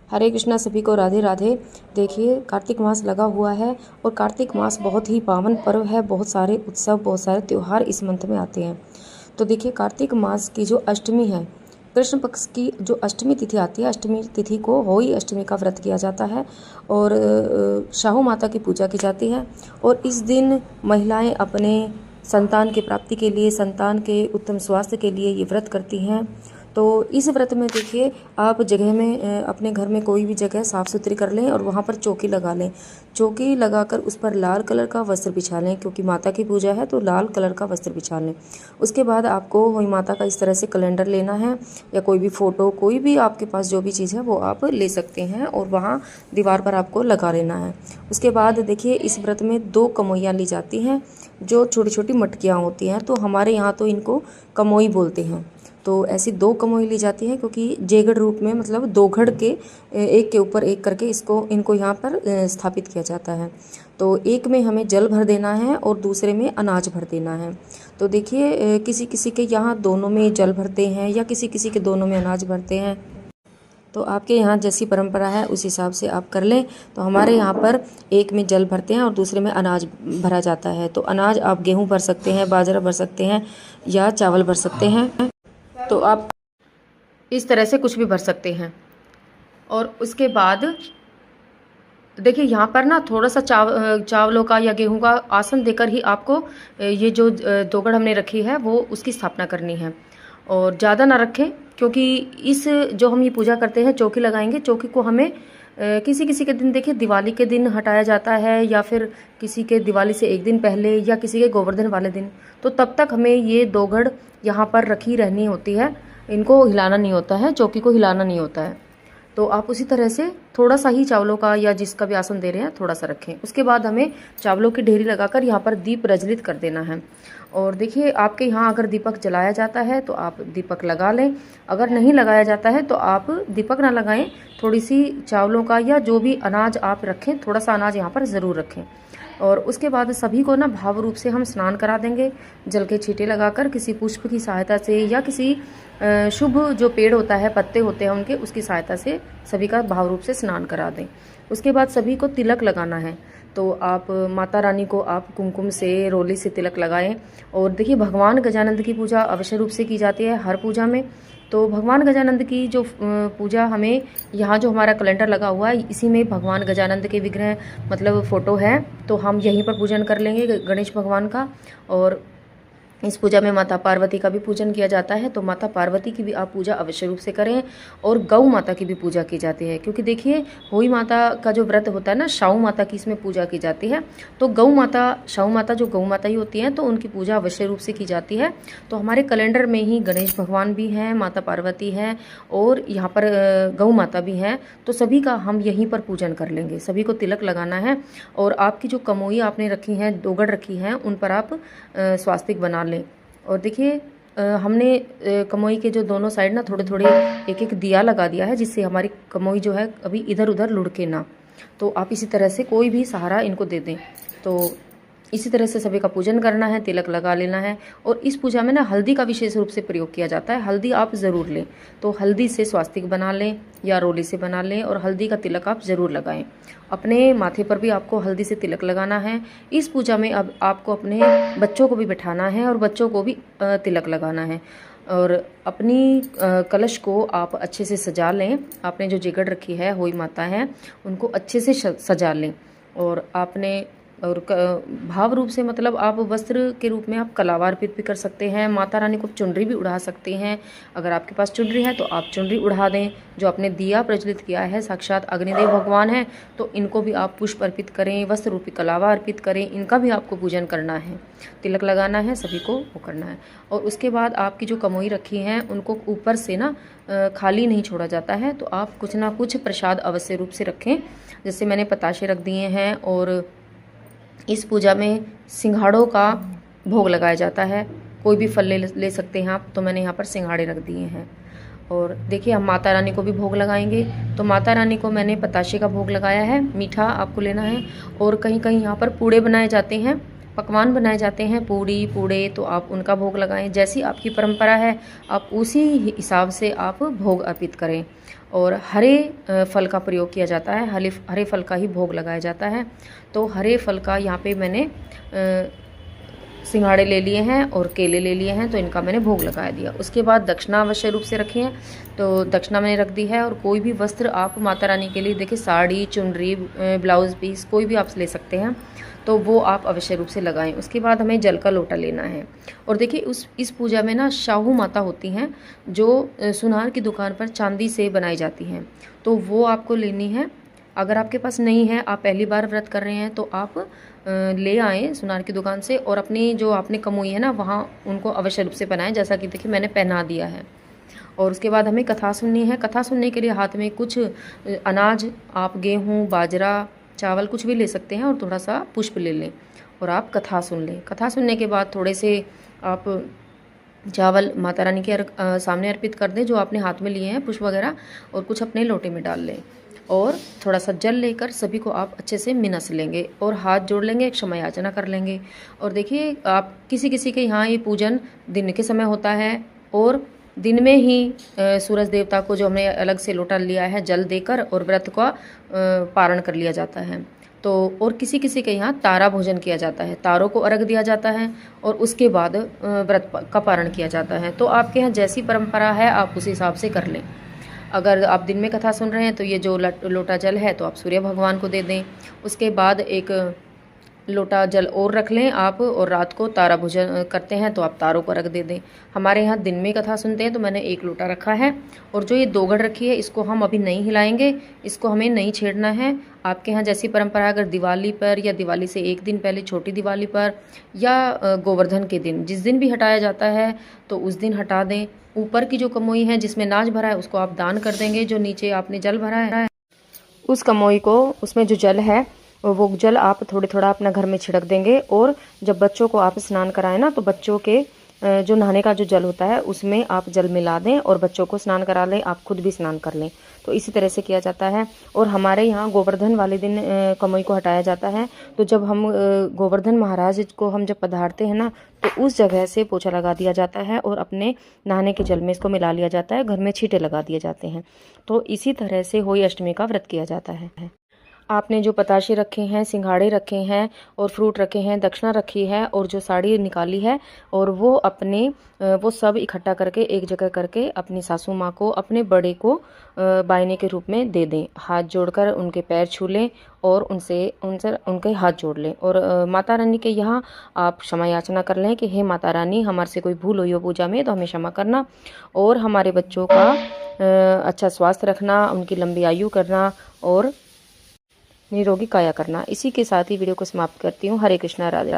हरे कृष्णा, सभी को राधे राधे। देखिए कार्तिक मास लगा हुआ है और कार्तिक मास बहुत ही पावन पर्व है। बहुत सारे उत्सव, बहुत सारे त्यौहार इस मंथ में आते हैं। तो देखिए कार्तिक मास की जो अष्टमी है, कृष्ण पक्ष की जो अष्टमी तिथि आती है, अष्टमी तिथि को होई अष्टमी का व्रत किया जाता है और शाहू माता की पूजा की जाती है। और इस दिन महिलाएं अपने संतान की प्राप्ति के लिए, संतान के उत्तम स्वास्थ्य के लिए ये व्रत करती हैं। तो इस व्रत में देखिए आप जगह में अपने घर में कोई भी जगह साफ़ सुथरी कर लें और वहाँ पर चौकी लगा लें। चौकी लगाकर उस पर लाल कलर का वस्त्र बिछा लें, क्योंकि माता की पूजा है तो लाल कलर का वस्त्र बिछा लें। उसके बाद आपको वही माता का इस तरह से कैलेंडर लेना है या कोई भी फ़ोटो, कोई भी आपके पास जो भी चीज़ है वो आप ले सकते हैं और वहाँ दीवार पर आपको लगा लेना है। उसके बाद देखिए इस व्रत में 2 कमोइयाँ ली जाती हैं, जो छोटी छोटी मटकियाँ होती हैं। तो हमारे यहाँ तो इनको कमोई बोलते हैं। तो ऐसी 2 कमोई ली जाती हैं, क्योंकि जेगड़ रूप में मतलब 2 घड़ के एक के ऊपर एक करके इनको यहाँ पर स्थापित किया जाता है। तो एक में हमें जल भर देना है और दूसरे में अनाज भर देना है। तो देखिए किसी किसी के यहाँ दोनों में जल भरते हैं या किसी किसी के दोनों में अनाज भरते हैं। तो आपके यहाँ जैसी परंपरा है उस हिसाब से आप कर लें। तो हमारे यहाँ पर एक में जल भरते हैं और दूसरे में अनाज भरा जाता है। तो अनाज आप गेहूँ भर सकते हैं, बाजरा भर सकते हैं या चावल भर सकते हैं। तो आप इस तरह से कुछ भी भर सकते हैं। और उसके बाद देखिए यहाँ पर ना थोड़ा सा चावलों का या गेहूं का आसन देकर ही आपको ये जो दोगड़ हमने रखी है वो उसकी स्थापना करनी है। और ज़्यादा ना रखें, क्योंकि इस जो हम ये पूजा करते हैं चौकी लगाएंगे, चौकी को हमें किसी किसी के दिन देखिए दिवाली के दिन हटाया जाता है या फिर किसी के दिवाली से एक दिन पहले या किसी के गोवर्धन वाले दिन। तो तब तक हमें ये दोगड़ यहाँ पर रखी रहनी होती है, इनको हिलाना नहीं होता है, चौकी को हिलाना नहीं होता है। तो आप उसी तरह से थोड़ा सा ही चावलों का या जिसका भी आसन दे रहे हैं थोड़ा सा रखें। उसके बाद हमें चावलों की ढेरी लगाकर यहाँ पर दीप प्रज्वलित कर देना है। और देखिए आपके यहाँ अगर दीपक जलाया जाता है तो आप दीपक लगा लें, अगर नहीं लगाया जाता है तो आप दीपक ना लगाएं। थोड़ी सी चावलों का या जो भी अनाज आप रखें, थोड़ा सा अनाज यहाँ पर ज़रूर रखें। और उसके बाद सभी को ना भाव रूप से हम स्नान करा देंगे, जल के छींटे लगाकर किसी पुष्प की सहायता से या किसी शुभ जो पेड़ होता है, पत्ते होते हैं उनके, उसकी सहायता से सभी का भाव रूप से स्नान करा दें। उसके बाद सभी को तिलक लगाना है। तो आप माता रानी को आप कुमकुम से, रोली से तिलक लगाएं। और देखिए भगवान गजानंद की पूजा अवश्य रूप से की जाती है हर पूजा में। तो भगवान गजानंद की जो पूजा हमें यहाँ जो हमारा कैलेंडर लगा हुआ है इसी में भगवान गजानंद के विग्रह मतलब फ़ोटो है, तो हम यहीं पर पूजन कर लेंगे गणेश भगवान का। और इस पूजा में माता पार्वती का भी पूजन किया जाता है। तो माता पार्वती की भी आप पूजा अवश्य रूप से करें। और गौ माता की भी पूजा की जाती है, क्योंकि देखिए होई माता का जो व्रत होता है ना, शाहू माता की इसमें पूजा की जाती है। तो गौ माता, शाहू माता जो गौ माता ही होती हैं, तो उनकी पूजा अवश्य रूप से की जाती है। तो हमारे कैलेंडर में ही गणेश भगवान भी हैं, माता पार्वती हैं और यहाँ पर गौ माता भी हैं। तो सभी का हम यहीं पर पूजन कर लेंगे, सभी को तिलक लगाना है। और आपकी जो कमोई आपने रखी हैं, दोगड़ रखी हैं, उन पर आप स्वास्तिक बना लें। और देखिए हमने कमोई के जो दोनों साइड ना थोड़े थोड़े एक एक दिया लगा दिया है, जिससे हमारी कमोई जो है अभी इधर उधर लुढ़के ना। तो आप इसी तरह से कोई भी सहारा इनको दे दें। तो इसी तरह से सभी का पूजन करना है, तिलक लगा लेना है। और इस पूजा में ना हल्दी का विशेष रूप से प्रयोग किया जाता है, हल्दी आप ज़रूर लें। तो हल्दी से स्वास्तिक बना लें या रोली से बना लें और हल्दी का तिलक आप ज़रूर लगाएं। अपने माथे पर भी आपको हल्दी से तिलक लगाना है। इस पूजा में अब आपको अपने बच्चों को भी बिठाना है और बच्चों को भी तिलक लगाना है। और अपनी कलश को आप अच्छे से सजा लें। आपने जो जिगड़ रखी है, होई माता है, उनको अच्छे से सजा लें। और आपने और भाव रूप से मतलब आप वस्त्र के रूप में आप कलावा अर्पित भी कर सकते हैं। माता रानी को चुनरी भी उड़ा सकते हैं। अगर आपके पास चुनरी है तो आप चुनरी उड़ा दें। जो आपने दिया प्रज्वलित किया है, साक्षात अग्निदेव भगवान है, तो इनको भी आप पुष्प अर्पित करें, वस्त्र रूपी कलावा अर्पित करें। इनका भी आपको पूजन करना है, तिलक लगाना है, सभी को वो करना है। और उसके बाद आपकी जो कमोई रखी हैं उनको ऊपर से ना खाली नहीं छोड़ा जाता है। तो आप कुछ ना कुछ प्रसाद अवश्य रूप से रखें। जैसे मैंने पताशे रख दिए हैं। और इस पूजा में सिंघाड़ों का भोग लगाया जाता है। कोई भी फल ले सकते हैं आप। तो मैंने यहाँ पर सिंघाड़े रख दिए हैं। और देखिए हम माता रानी को भी भोग लगाएंगे। तो माता रानी को मैंने पताशे का भोग लगाया है, मीठा आपको लेना है। और कहीं कहीं यहाँ पर पूड़े बनाए जाते हैं पकवान बनाए जाते हैं, पूड़ी पूड़े, तो आप उनका भोग लगाएं। जैसी आपकी परंपरा है आप उसी हिसाब से आप भोग अर्पित करें। और हरे फल का प्रयोग किया जाता है, हरे फल का ही भोग लगाया जाता है। तो हरे फल का यहाँ पे मैंने सिंघाड़े ले लिए हैं और केले ले लिए हैं, तो इनका मैंने भोग लगा दिया। उसके बाद दक्षिणा अवश्य रूप से रखी है, तो दक्षिणा मैंने रख दी है। और कोई भी वस्त्र आप माता रानी के लिए, देखिए साड़ी, चुनरी, ब्लाउज पीस कोई भी आप ले सकते हैं, तो वो आप अवश्य रूप से लगाएं। उसके बाद हमें जल का लोटा लेना है। और देखिए इस पूजा में ना शाहू माता होती हैं, जो सुनार की दुकान पर चांदी से बनाई जाती हैं, तो वो आपको लेनी है। अगर आपके पास नहीं है, आप पहली बार व्रत कर रहे हैं, तो आप ले आएँ सुनार की दुकान से और अपनी जो आपने कमोई है ना, वहाँ उनको अवश्य रूप से पहनाएं, जैसा कि देखिए मैंने पहना दिया है। और उसके बाद हमें कथा सुननी है। कथा सुनने के लिए हाथ में कुछ अनाज, आप गेहूँ, बाजरा, चावल कुछ भी ले सकते हैं, और थोड़ा सा पुष्प ले लें और आप कथा सुन लें। कथा सुनने के बाद थोड़े से आप चावल माता रानी के सामने अर्पित कर दें, जो आपने हाथ में लिए हैं पुष्प वगैरह, और कुछ अपने लोटे में डाल लें। और थोड़ा सा जल लेकर सभी को आप अच्छे से मिनस लेंगे और हाथ जोड़ लेंगे, क्षमा याचना कर लेंगे। और देखिए आप किसी किसी के यहाँ ये पूजन दिन के समय होता है, और दिन में ही सूरज देवता को जो हमने अलग से लोटा लिया है जल देकर और व्रत का पारण कर लिया जाता है। तो और किसी किसी के यहाँ तारा भोजन किया जाता है, तारों को अर्घ दिया जाता है और उसके बाद व्रत का पारण किया जाता है। तो आपके यहाँ जैसी परंपरा है आप उस हिसाब से कर लें। अगर आप दिन में कथा सुन रहे हैं तो ये जो लोटा जल है तो आप सूर्य भगवान को दे दें। उसके बाद एक लोटा जल और रख लें आप, और रात को तारा भोजन करते हैं तो आप तारों को रख दे दें। हमारे यहाँ दिन में कथा सुनते हैं तो मैंने एक लोटा रखा है। और जो ये दोगड़ रखी है इसको हम अभी नहीं हिलाएंगे, इसको हमें नहीं छेड़ना है। आपके यहाँ जैसी परंपरा, अगर दिवाली पर या दिवाली से एक दिन पहले छोटी दिवाली पर या गोवर्धन के दिन, जिस दिन भी हटाया जाता है तो उस दिन हटा दें। ऊपर की जो कमोई है जिसमें नाज भरा है उसको आप दान कर देंगे। जो नीचे आपने जल भरा है उस कमोई को, उसमें जो जल है वो जल आप थोड़ा थोड़ा अपना घर में छिड़क देंगे। और जब बच्चों को आप स्नान कराएं ना, तो बच्चों के जो नहाने का जो जल होता है उसमें आप जल मिला दें और बच्चों को स्नान करा लें, आप खुद भी स्नान कर लें। तो इसी तरह से किया जाता है। और हमारे यहाँ गोवर्धन वाले दिन कमोई को हटाया जाता है। तो जब हम गोवर्धन महाराज को हम जब पधारते हैं ना, तो उस जगह से पोछा लगा दिया जाता है और अपने नहाने के जल में इसको मिला लिया जाता है, घर में छींटे लगा दिए जाते हैं। तो इसी तरह से होली अष्टमी का व्रत किया जाता है। आपने जो पताशे रखे हैं, सिंघाड़े रखे हैं और फ्रूट रखे हैं, दक्षिणा रखी है और जो साड़ी निकाली है, और वो अपने वो सब इकट्ठा करके एक जगह करके अपनी सासू माँ को, अपने बड़े को बायने के रूप में दे दें। हाथ जोड़कर उनके पैर छू लें और उनसे उनके हाथ जोड़ लें। और माता रानी के यहाँ आप क्षमा याचना कर लें कि हे माता रानी, हमारे से कोई भूल हुई हो पूजा में तो हमें क्षमा करना, और हमारे बच्चों का अच्छा स्वास्थ्य रखना, उनकी लंबी आयु करना और निरोगी काया करना। इसी के साथ ही वीडियो को समाप्त करती हूँ। हरे कृष्णा, राधे।